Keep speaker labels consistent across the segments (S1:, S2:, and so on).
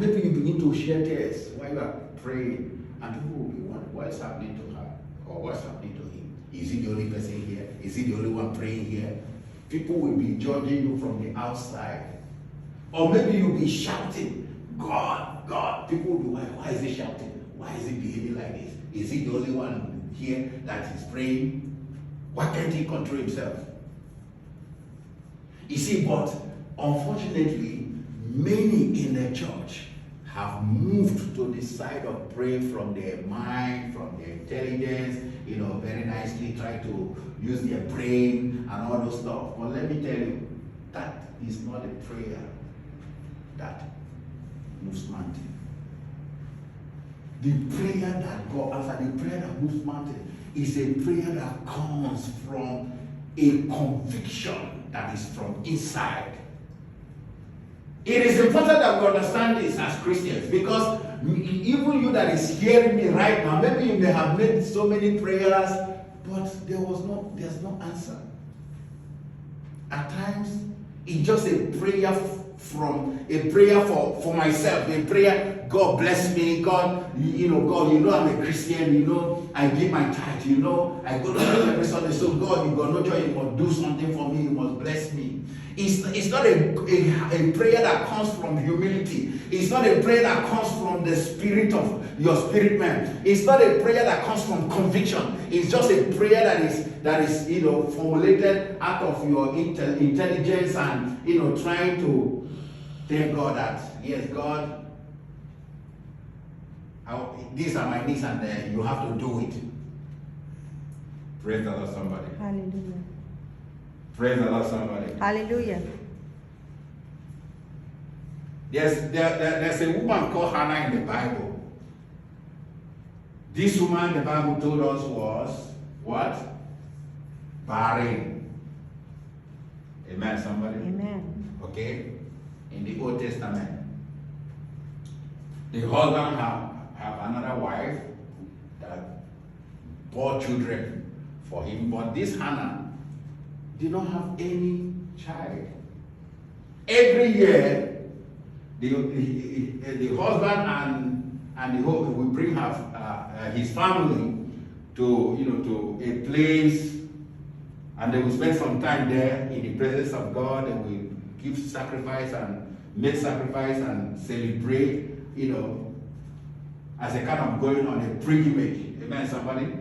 S1: And maybe you begin to share tears while you are praying, and people will be wondering what is happening to her or what's happening to him. Is he the only person here? Is he the only one praying here? People will be judging you from the outside. Or maybe you'll be shouting, God, God. People will be wondering, why is he shouting? Why is he behaving like this? Is he the only one here that is praying? Why can't he control himself? You see, but unfortunately, many in the church have moved to the side of praying from their mind, from their intelligence, very nicely try to use their brain and all those stuff. But let me tell you, that is not a prayer that moves mountain. The prayer that God answers, the prayer that moves mountain, is a prayer that comes from a conviction that is from inside. It is important that we understand this as Christians, because even you that is hearing me right now, maybe you may have made so many prayers, but there's no answer. At times, it's just a prayer for myself, a prayer, God bless me, God, God, I'm a Christian, I give my tithe, I go to church every Sunday, so God, you got no joy, you must do something for me, you must bless me. It's not a prayer that comes from humility. It's not a prayer that comes from the spirit of your spirit man. It's not a prayer that comes from conviction. It's just a prayer that is formulated out of your intelligence and trying to tell God that, yes, God, these are my needs, and you have to do it. Praise the Lord, somebody.
S2: Hallelujah.
S1: Praise the Lord, somebody.
S2: Hallelujah.
S1: There's a woman called Hannah in the Bible. This woman, the Bible told us, was what? Barren. Amen, somebody?
S2: Amen.
S1: Okay? In the Old Testament. The husband have another wife that bore children for him, but this Hannah did not have any child. Every year, the husband and the husband will bring his family to a place, and they will spend some time there in the presence of God. They will give sacrifice and make sacrifice and celebrate, as a kind of going on a pilgrimage. Amen, somebody?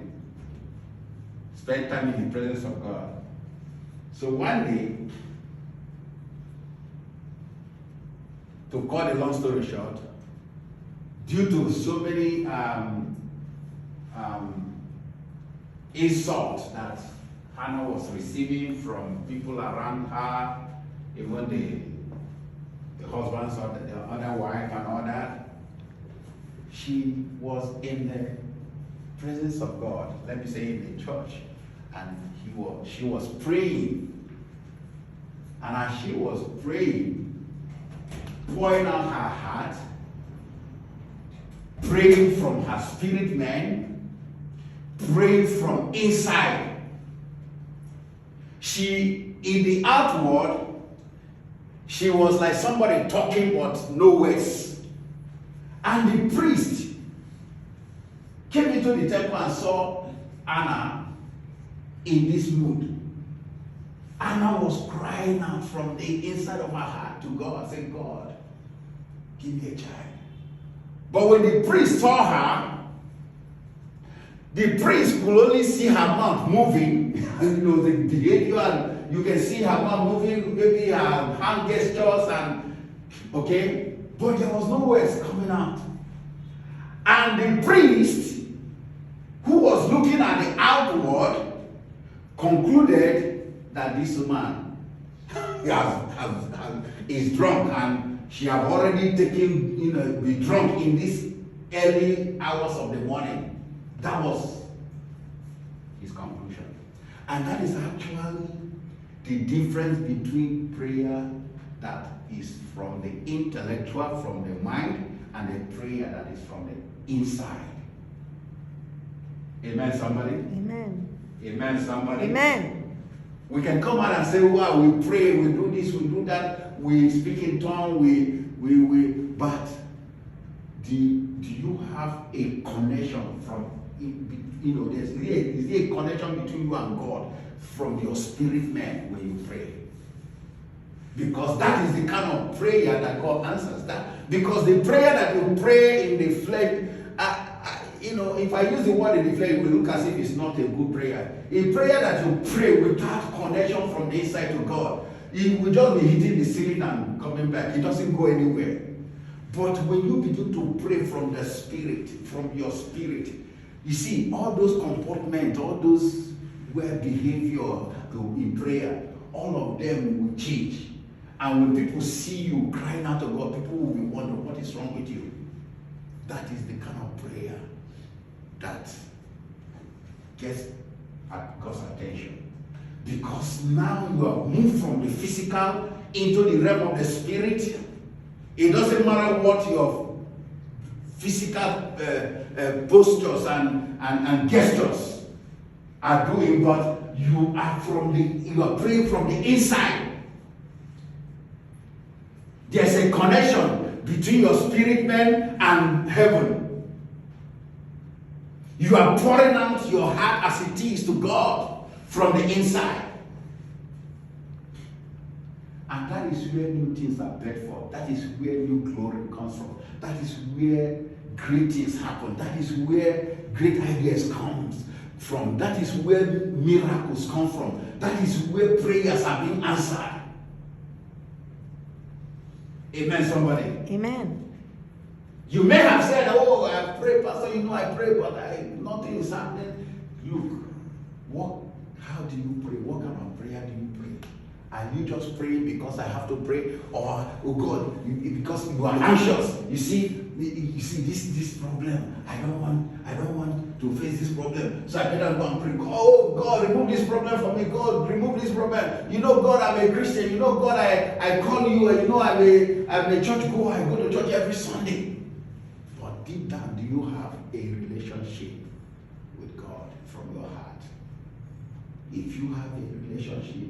S1: Spend time in the presence of God. So one day, to cut a long story short, due to so many insults that Hannah was receiving from people around her, even the husbands of the other wife and all that, she was in the presence of God, let me say in the church, and she was praying. And as she was praying, pouring out her heart, praying from her spirit man, praying from inside, in the outward, she was like somebody talking but no words. And the priest came into the temple and saw Anna in this mood. Anna was crying out from the inside of her heart to God, saying, God, give me a child. But when the priest saw her, the priest could only see her mouth moving, the behavior, and you can see her mouth moving, maybe her hand gestures, but there was no words coming out. And the priest, who was looking at the outward, concluded that this woman is drunk, and she have already be drunk in these early hours of the morning. That was his conclusion. And that is actually the difference between prayer that is from the intellectual, from the mind, and the prayer that is from the inside. Amen, somebody? Amen. Amen, somebody?
S2: Amen.
S1: We can come out and say, wow, we pray, we do this, we do that, we speak in tongues, but do you have a connection from, is there a connection between you and God from your spirit man when you pray? Because that is the kind of prayer that God answers. That because the prayer that you pray in the flesh, if I use the word in the flesh, it will look as if it's not a good prayer. A prayer that you pray without connection from the inside to God, it will just be hitting the ceiling and coming back. It doesn't go anywhere. But when you begin to pray from the spirit, from your spirit, you see, all those comportment, all those weird behavior in prayer, all of them will change. And when people see you crying out to God, people will be wondering what is wrong with you. That is the kind of prayer that gets God's attention. Because now you have moved from the physical into the realm of the spirit. It doesn't matter what your physical postures and gestures are doing, but you are praying from the inside. There's a connection between your spirit man and heaven. You are pouring out your heart as it is to God from the inside. And that is where new things are bred for. That is where new glory comes from. That is where great things happen. That is where great ideas come from. That is where miracles come from. That is where prayers are being answered. Amen, somebody.
S2: Amen.
S1: You may have said, oh, I pray, Pastor, I pray, but nothing is happening. Look, how do you pray? What kind of prayer do you pray? Are you just praying because I have to pray? Or, oh God, because you are anxious. You see this problem. I don't want to face this problem. So I better go and pray. Oh God, remove this problem from me. God, remove this problem. God, I'm a Christian. God, I call you. I'm a church goer. I go to church every Sunday. But deep down, do you have a relationship with God from your heart? If you have a relationship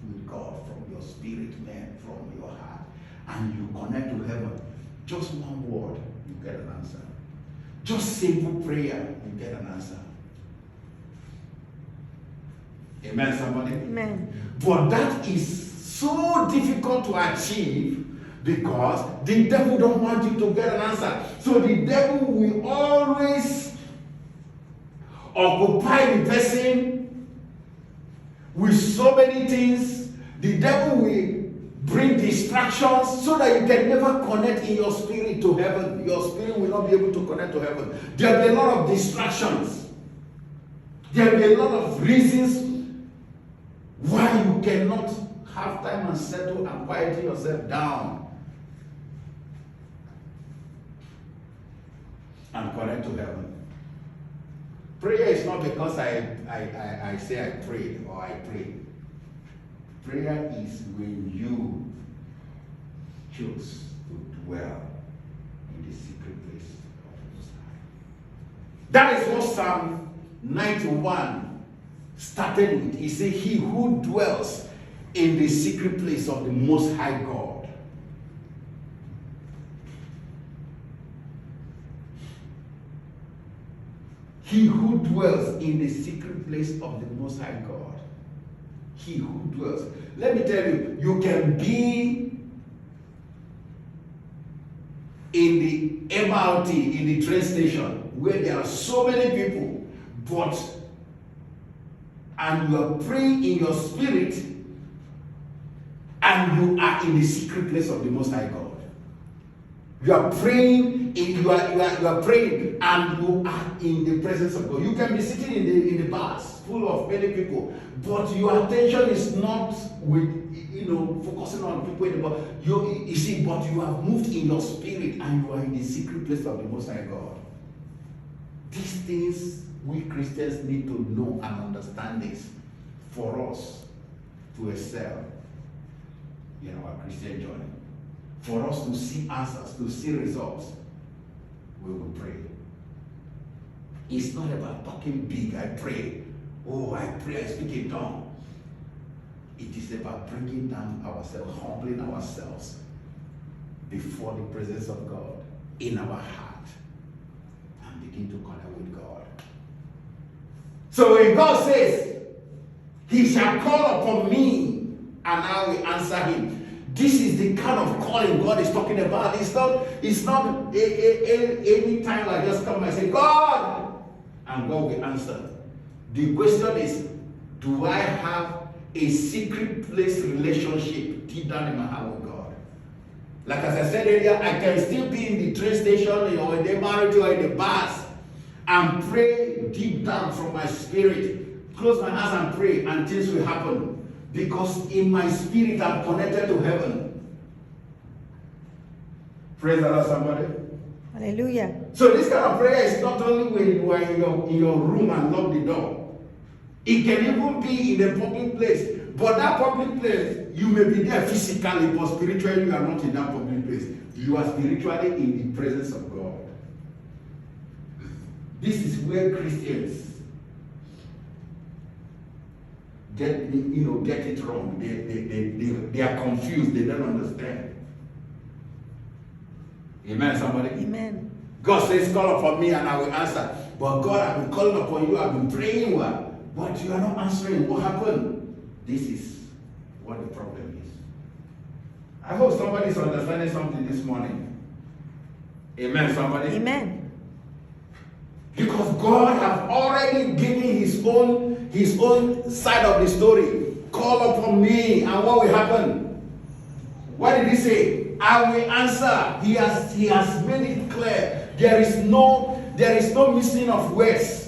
S1: with God from your spirit, man, from your heart, and you connect to heaven, just one word, you get an answer. Just simple prayer, you get an answer. Amen, somebody?
S2: Amen.
S1: But that is so difficult to achieve because the devil don't want you to get an answer. So the devil will always occupy the person with so many things. The devil will bring distractions so that you can never connect in your spirit to heaven. Your spirit will not be able to connect to heaven. There will be a lot of distractions. There will be a lot of reasons why you cannot have time and settle and quieten yourself down and connect to heaven. Prayer is not because I say I prayed or I pray. Prayer is when you choose to dwell in the secret place of the Most High. That is what Psalm 91 started with. He said, he who dwells in the secret place of the Most High God. He who dwells in the secret place of the Most High God. He who dwells. Let me tell you, you can be in the MRT, in the train station, where there are so many people, and you are praying in your spirit, and you are in the secret place of the Most High God. You are praying, you are praying, and you are in the presence of God. You can be sitting in the bus full of many people, but your attention is not with focusing on people in the bus. You see, but you have moved in your spirit, and you are in the secret place of the Most High God. These things we Christians need to know and understand this for us to excel in our Christian journey. For us to see answers, to see results, we will pray. It's not about talking big. I pray. Oh, I pray, I speak in tongues. It is about bringing down ourselves, humbling ourselves before the presence of God in our heart and begin to connect with God. So when God says, he shall call upon me and I will answer him. This is the kind of calling God is talking about. It's not any time I just come and say, God, and God will answer. The question is, do I have a secret place relationship deep down in my heart with God? Like as I said earlier, I can still be in the train station or in the marriage or in the bus and pray deep down from my spirit. Close my eyes and pray and things will happen. Because in my spirit I'm connected to heaven. Praise the Lord, somebody.
S2: Hallelujah.
S1: So this kind of prayer is not only when you are in your room and lock the door. It can even be in a public place. But that public place, you may be there physically, but spiritually you are not in that public place. You are spiritually in the presence of God. This is where Christians get it wrong. They are confused. They don't understand. Amen, somebody?
S2: Amen.
S1: God says, call upon me and I will answer. But God, I've been calling upon you. I've been praying well. But you are not answering. What happened? This is what the problem is. I hope somebody is understanding something this morning. Amen, somebody?
S2: Amen.
S1: Because God has already given his own side of the story. Call upon me, and what will happen? What did he say? I will answer. He has made it clear. There is no missing of words.